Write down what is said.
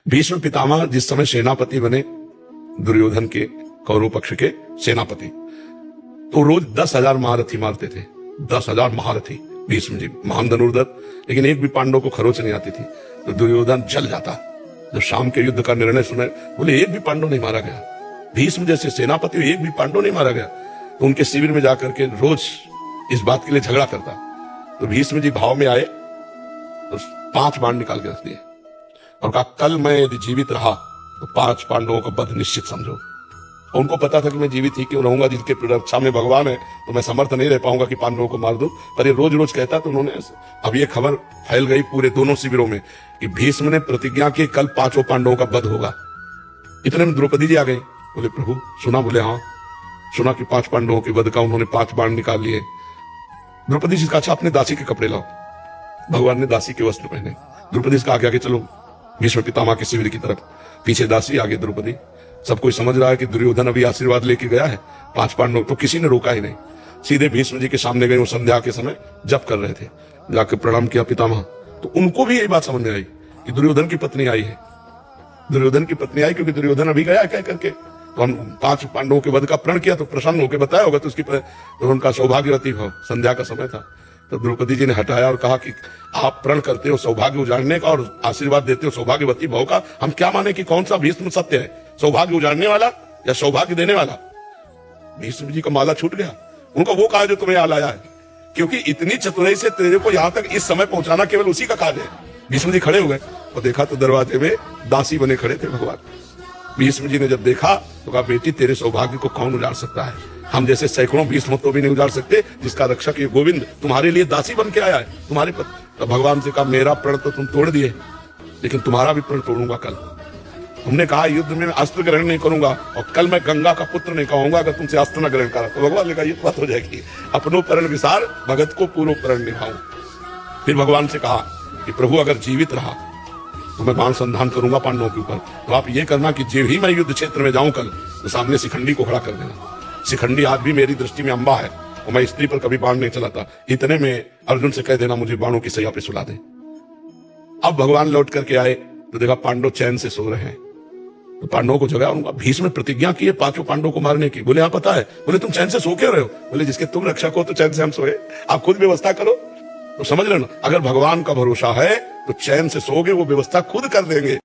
भीष्म पितामह जिस समय सेनापति बने, दुर्योधन के कौरव पक्ष के सेनापति, तो रोज 10,000 महारथी मारते थे। 10,000 महारथी भीष्म जी, महान धनुर्धर, लेकिन एक भी पांडव को खरोच नहीं आती थी। तो दुर्योधन जल जाता। जब शाम के युद्ध का निर्णय सुने, बोले एक भी पांडव नहीं मारा गया, भीष्म जैसे सेनापति एक भी पांडव नहीं मारा गया। तो उनके शिविर में जाकर के रोज इस बात के लिए झगड़ा करता। तो भीष्म जी भाव में आए, तो 5 बाण निकाल के रख दिए और कहा, कल मैं यदि जीवित रहा तो 5 पांडवों का वध निश्चित समझो। और उनको पता था कि मैं जीवित ही क्यों रहूंगा, जिनके रक्षा में भगवान है, तो मैं समर्थ नहीं रह पाऊंगा कि पांडवों को मार दूं। पर ये रोज रोज कहता, तो उन्होंने, अब ये खबर फैल गई पूरे दोनों शिविरों में कि भीष्म ने प्रतिज्ञा की कल 5 पांडवों का वध होगा। इतने में द्रौपदी जी आ गई। बोले प्रभु सुना? बोले हाँ सुना कि 5 पांडवों के वध का उन्होंने 5 बाण निकाल लिए। द्रौपदी जी का, अच्छा अपने दासी के कपड़े लाओ। भगवान ने दासी के वस्त्र पहने। द्रौपदी से आगे चलो भीष्म पितामह के शिविर की तरफ। पीछे दासी, आगे द्रौपदी। सब कोई समझ रहा है कि दुर्योधन अभी आशीर्वाद लेके गया है। 5 पांडव, तो किसी ने रोका ही नहीं, सीधे भीष्म जी के सामने गए। वो संध्या के समय जप कर रहे थे, जाकर प्रणाम किया पितामह। तो उनको भी यही बात समझ में आई कि दुर्योधन की पत्नी आई है। दुर्योधन की पत्नी आई क्योंकि दुर्योधन अभी गया कह करके। तो हम 5 पांडवों के वध का प्रण किया, तो प्रसन्न होकर बताया होगा, तो उसकी तो उनका सौभाग्यवती भाव। संध्या का समय था। तो द्रौपदी जी ने हटाया और कहा कि आप प्रण करते हो सौभाग्य उजाड़ने का और आशीर्वाद देते हो सौभाग्यवती भाव का, हम क्या माने कि कौन सा भीष्म सत्य है, सौभाग्य उजाड़ने वाला या सौभाग्य देने वाला? भीष्म जी का माला छूट गया। उनको वो कहा जो तुम्हें यहाँ लाया है, क्योंकि इतनी चतुराई से तेरे को यहाँ तक इस समय पहुंचाना केवल उसी का कार्य है। भीष्म जी खड़े हो गए और देखा तो दरवाजे में दासी बने खड़े थे भगवान। भीष्म जी ने जब देखा तो कहा, बेटी तेरे सौभाग्य को कौन उजाड़ सकता है? हम जैसे सैकड़ों भीष्म तो भी नहीं उजाड़ सकते, जिसका रक्षक ये गोविंद तुम्हारे लिए दासी बन के आया है, तुम्हारे पद। तो भगवान से कहा, मेरा प्रण तो तुम तोड़ दिए, लेकिन तुम्हारा भी प्रण तोड़ूंगा कल। तुमने कहा युद्ध में अस्त्र ग्रहण नहीं करूंगा, और कल मैं गंगा का पुत्र नहीं कहूंगा अगर तुमसे अस्त्र न ग्रहण करा। तो भगवान ने कहा, ये बात हो जाएगी, अपनो प्रण विसार भगत को पूर्व प्रण निभाऊं। फिर भगवान से कहा कि प्रभु अगर जीवित रहा तो मैं बाण संधान करूंगा पांडवों के ऊपर। तो आप ये करना कि जब ही मैं युद्ध क्षेत्र में जाऊं कल, तो सामने शिखंडी को खड़ा कर देना। शिखंडी आज भी मेरी दृष्टि में अंबा है, और मैं स्त्री पर कभी बाण नहीं चलाता। इतने में अर्जुन से कह देना मुझे बाणों की सैया पे सुला दे। अब भगवान लौट करके आए तो देखा पांडव चैन से सो रहे हैं। तो पांडवों को जगाया, उनका भीष्म ने प्रतिज्ञा की है 5 पांडवों को मारने की। बोले हाँ पता है। बोले तुम चैन से सो क्यों रहे हो? बोले जिसके तुम रक्षक हो तो चैन से हम सोए, आप खुद व्यवस्था करो। तो समझ लेना, अगर भगवान का भरोसा है तो चैन से सोओगे, वो व्यवस्था खुद कर देंगे।